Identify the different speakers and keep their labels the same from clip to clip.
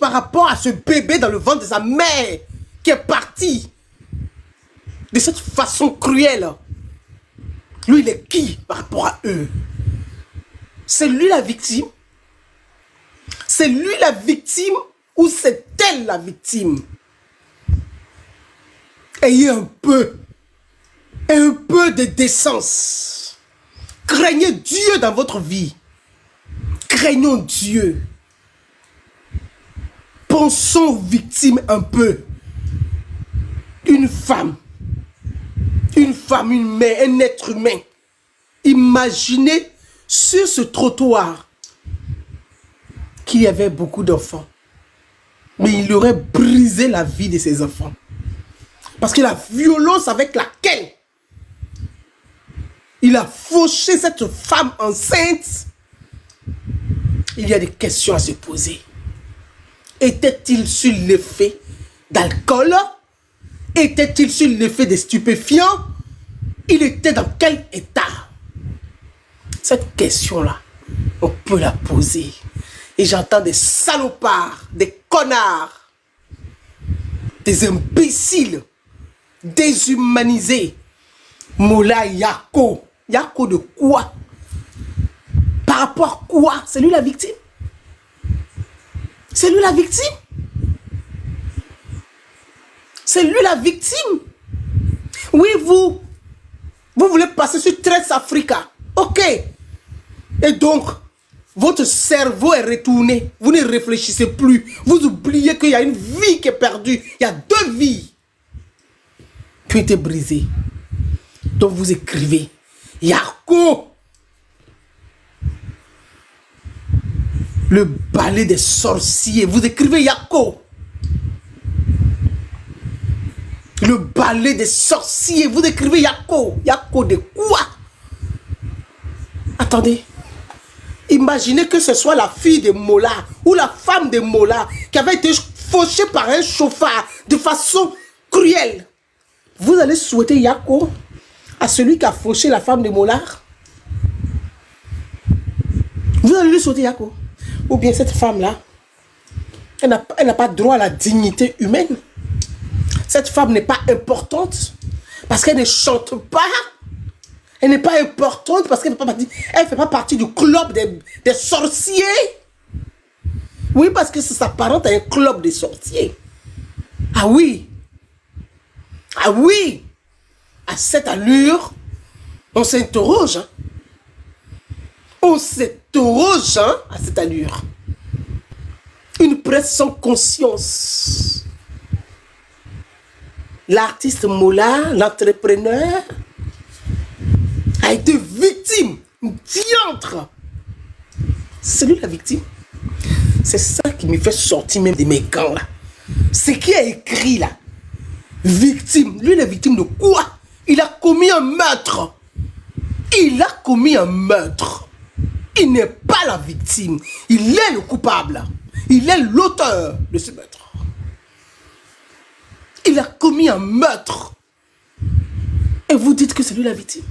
Speaker 1: par rapport à ce bébé dans le ventre de sa mère qui est parti de cette façon cruelle. Lui, il est qui par rapport à eux? C'est lui la victime? C'est lui la victime ou c'est elle la victime? Ayez un peu de décence. Craignez Dieu dans votre vie. Craignons Dieu. Pensons aux victimes un peu. Une femme, une mère, un être humain. Imaginez sur ce trottoir qu'il y avait beaucoup d'enfants. Mais il aurait brisé la vie de ses enfants. Parce que la violence avec laquelle il a fauché cette femme enceinte, il y a des questions à se poser. Était-il sur l'effet d'alcool? Était-il sur l'effet des stupéfiants? Il était dans quel état? Cette question-là, on peut la poser. Et j'entends des salopards, des connards, des imbéciles, déshumanisés. Mola Yako. Yako de quoi? Par rapport à quoi? C'est lui la victime? C'est lui la victime? C'est lui la victime? Oui, vous voulez passer sur Trace Africa. Ok. Et donc, votre cerveau est retourné. Vous ne réfléchissez plus. Vous oubliez qu'il y a une vie qui est perdue. Il y a deux vies qui ont été brisées. Donc vous écrivez Yako. Le balai des sorciers. Vous écrivez Yako. Le balai des sorciers. Vous écrivez Yako. Yako de quoi? Attendez. Imaginez que ce soit la fille de Mola ou la femme de Mola qui avait été fauchée par un chauffard de façon cruelle. Vous allez souhaiter Yako à celui qui a fauché la femme de Mola? Vous allez lui souhaiter Yako? Ou bien cette femme-là, elle n'a pas droit à la dignité humaine? Cette femme n'est pas importante parce qu'elle ne chante pas. Elle n'est pas importante parce qu'elle ne fait pas partie du club des sorciers. Oui, parce que ça s'apparente à un club des sorciers. Ah oui. Ah oui. À cette allure, on s'interroge. Hein? On s'interroge hein, à cette allure. Une presse sans conscience. L'artiste Mola, l'entrepreneur, a été victime, diantre. C'est lui la victime. C'est ça qui me fait sortir même de mes gants là. C'est qui a écrit là? Victime. Lui, il est victime de quoi? Il a commis un meurtre. Il a commis un meurtre. Il n'est pas la victime. Il est le coupable. Il est l'auteur de ce meurtre. Il a commis un meurtre. Et vous dites que c'est lui la victime.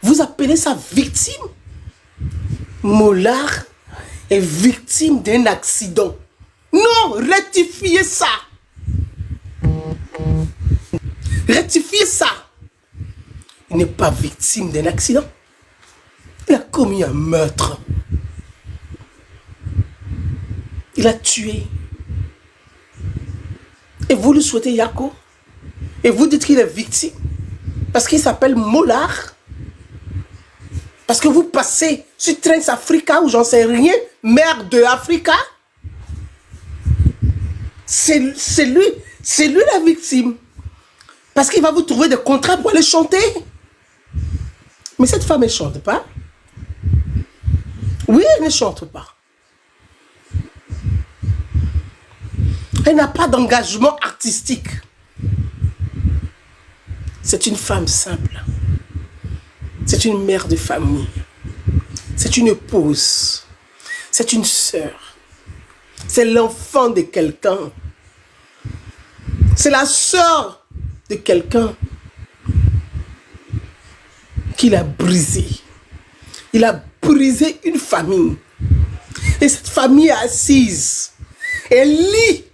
Speaker 1: Vous appelez ça victime? Molar est victime d'un accident. Non, rectifiez ça. Rectifiez ça. Il n'est pas victime d'un accident. Il a commis un meurtre. Il a tué. Et vous lui souhaitez Yako? Et vous dites qu'il est victime? Parce qu'il s'appelle Molar? Parce que vous passez sur Trace Africa ou j'en sais rien, mère de Africa? C'est lui la victime. Parce qu'il va vous trouver des contrats pour aller chanter. Mais cette femme, elle ne chante pas. Oui, elle ne chante pas. Elle n'a pas d'engagement artistique. C'est une femme simple. C'est une mère de famille. C'est une épouse. C'est une sœur. C'est l'enfant de quelqu'un. C'est la sœur de quelqu'un qu'il a brisé. Il a brisé une famille. Et cette famille est assise Elie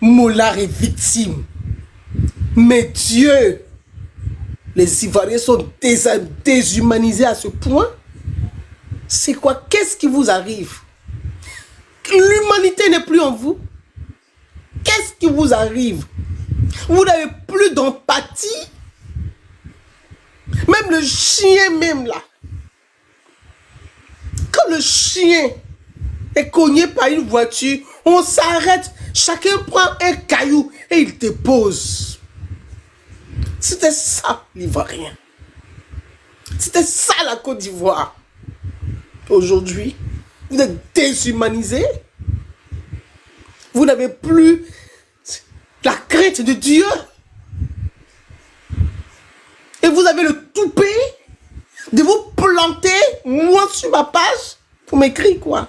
Speaker 1: Mollard est victime. Mais Dieu, les Ivoiriens sont déshumanisés à ce point. C'est quoi? Qu'est-ce qui vous arrive? L'humanité n'est plus en vous. Qu'est-ce qui vous arrive? Vous n'avez plus d'empathie. Même le chien même là. Quand le chien est cogné par une voiture, on s'arrête, chacun prend un caillou et il te pose. C'était ça l'Ivoirien. C'était ça la Côte d'Ivoire. Aujourd'hui, vous êtes déshumanisés. Vous n'avez plus la crainte de Dieu. Et vous avez le toupet de vous planter, moi sur ma page, pour m'écrire quoi?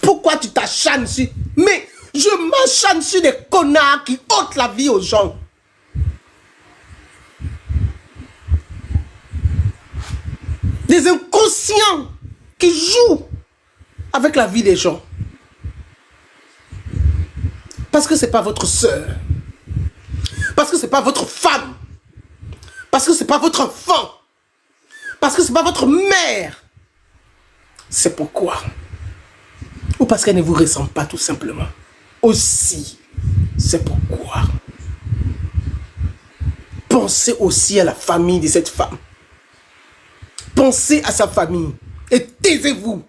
Speaker 1: Pourquoi tu t'acharnes sur... Mais je m'acharne sur des connards qui ôtent la vie aux gens. Des inconscients qui jouent avec la vie des gens. Parce que ce n'est pas votre soeur. Parce que ce n'est pas votre femme. Parce que ce n'est pas votre enfant. Parce que ce n'est pas votre mère. C'est pourquoi. Ou parce qu'elle ne vous ressemble pas tout simplement. Aussi, c'est pourquoi. Pensez aussi à la famille de cette femme. Pensez à sa famille et taisez-vous.